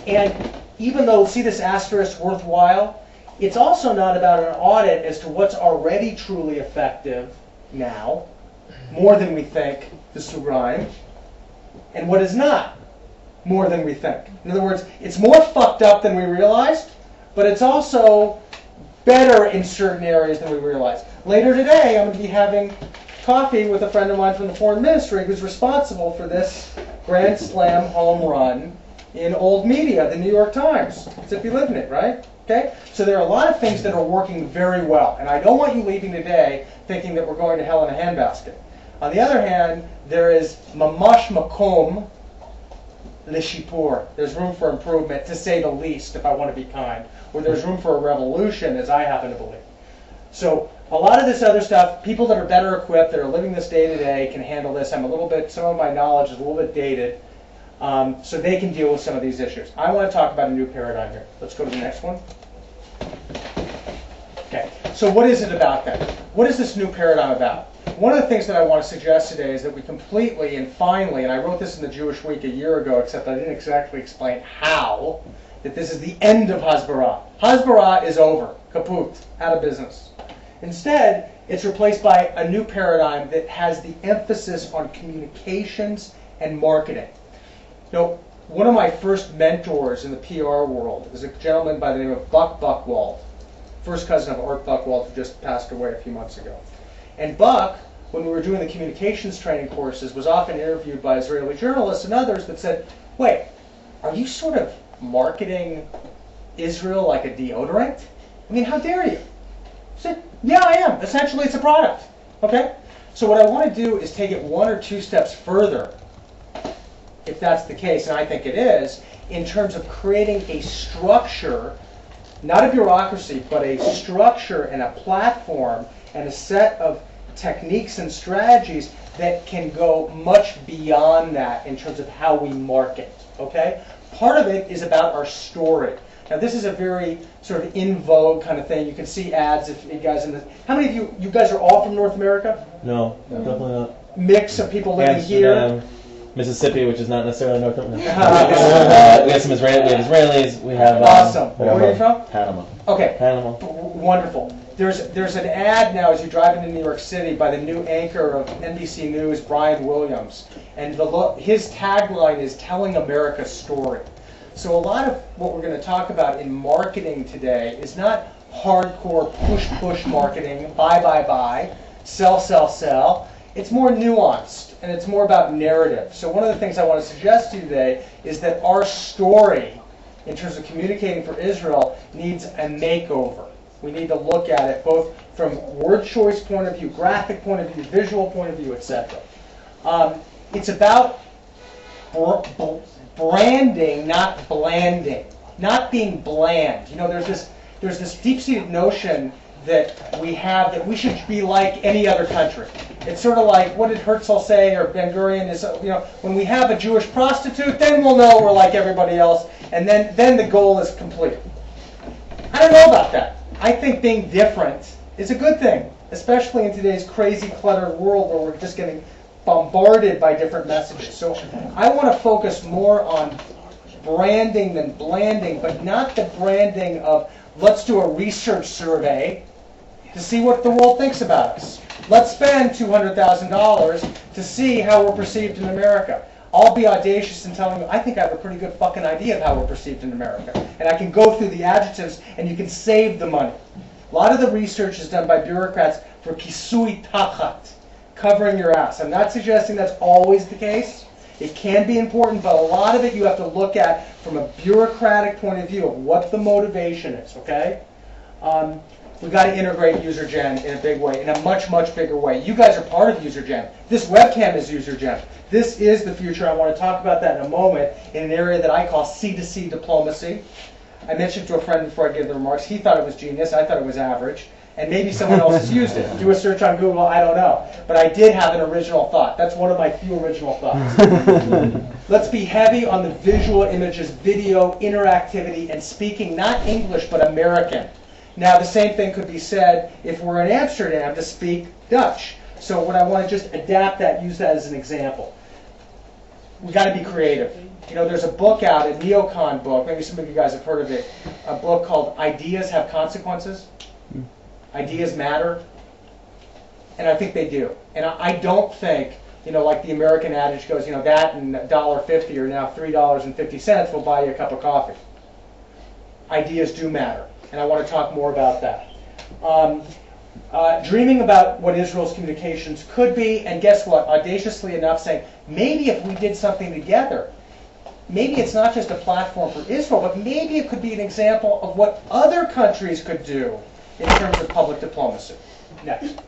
And even though, see this asterisk, worthwhile, it's also not about an audit as to what's already truly effective now, more than we think, the Sugraim, and what is not, more than we think. In other words, it's more fucked up than we realized, but it's also better in certain areas than we realized. Later today, I'm going to be having coffee with a friend of mine from the Foreign Ministry who's responsible for this Grand Slam home run in old media, the New York Times, as if you live in it, right? Okay? So there are a lot of things that are working very well, and I don't want you leaving today thinking that we're going to hell in a handbasket. On the other hand, there is mamash makom l'shipur. There's room for improvement, to say the least, if I want to be kind. Or there's room for a revolution, as I happen to believe. So a lot of this other stuff, people that are better equipped, that are living this day to day, can handle this. Some of my knowledge is a little bit dated, so they can deal with some of these issues. I want to talk about a new paradigm here. Let's go to the next one. Okay, so what is it about then? What is this new paradigm about? One of the things that I want to suggest today is that we completely and finally, and I wrote this in the Jewish Week a year ago, except I didn't exactly explain how, that this is the end of Hasbara. Hasbara is over, kaput, out of business. Instead, it's replaced by a new paradigm that has the emphasis on communications and marketing. You know, one of my first mentors in the PR world is a gentleman by the name of Buck Buchwald, first cousin of Art Buchwald, who just passed away a few months ago. And Buck, when we were doing the communications training courses, was often interviewed by Israeli journalists and others that said, wait, are you sort of marketing Israel like a deodorant? I mean, how dare you? I said, yeah, I am. Essentially, it's a product. Okay? So what I want to do is take it one or two steps further, if that's the case, and I think it is, in terms of creating a structure, not a bureaucracy, but a structure and a platform and a set of techniques and strategies that can go much beyond that in terms of how we market. Okay? Part of it is about our story. Now, this is a very sort of in vogue kind of thing. You can see ads if you guys in this. How many of you guys are all from North America? No, definitely not. Mix of people living here. Mississippi, which is not necessarily North America. We have some Israelis. We have awesome. Where are you from? Panama. Okay. Panama. Wonderful. There's an ad now as you drive into New York City by the new anchor of NBC News, Brian Williams, and his tagline is "Telling America's Story." So a lot of what we're going to talk about in marketing today is not hardcore push marketing, buy, sell. It's more nuanced, and it's more about narrative. So one of the things I want to suggest to you today is that our story, in terms of communicating for Israel, needs a makeover. We need to look at it both from word choice point of view, graphic point of view, visual point of view, etc. It's about branding, not blanding, not being bland. You know, there's this deep-seated notion that we have that we should be like any other country. It's sort of like, what did Herzl say, or Ben Gurion, is, you know, when we have a Jewish prostitute, then we'll know we're like everybody else, and then the goal is complete. I don't know about that. I think being different is a good thing, especially in today's crazy, cluttered world where we're just getting bombarded by different messages. So I want to focus more on branding than blanding, but not the branding of let's do a research survey to see what the world thinks about us. Let's spend $200,000 to see how we're perceived in America. I'll be audacious in telling you, I think I have a pretty good fucking idea of how we're perceived in America. And I can go through the adjectives and you can save the money. A lot of the research is done by bureaucrats for kisui tachat, covering your ass. I'm not suggesting that's always the case. It can be important, but a lot of it you have to look at from a bureaucratic point of view of what the motivation is, okay? We've got to integrate UserGen in a big way, in a much, much bigger way. You guys are part of UserGen. This webcam is UserGen. This is the future. I want to talk about that in a moment in an area that I call C2C diplomacy. I mentioned to a friend before I gave the remarks, he thought it was genius, I thought it was average, and maybe someone else has used it. Do a search on Google, I don't know. But I did have an original thought. That's one of my few original thoughts. Let's be heavy on the visual images, video, interactivity, and speaking not English but American. Now, the same thing could be said if we're in Amsterdam to speak Dutch. So what I want to just adapt that, use that as an example. We've got to be creative. You know, there's a book out, a neocon book, maybe some of you guys have heard of it, a book called Ideas Have Consequences. Ideas matter. And I think they do. And I don't think, you know, like the American adage goes, you know, that and $1.50 or now $3.50 will buy you a cup of coffee. Ideas do matter. And I want to talk more about that. Dreaming about what Israel's communications could be, and guess what? Audaciously enough saying, maybe if we did something together, maybe it's not just a platform for Israel, but maybe it could be an example of what other countries could do in terms of public diplomacy. Next.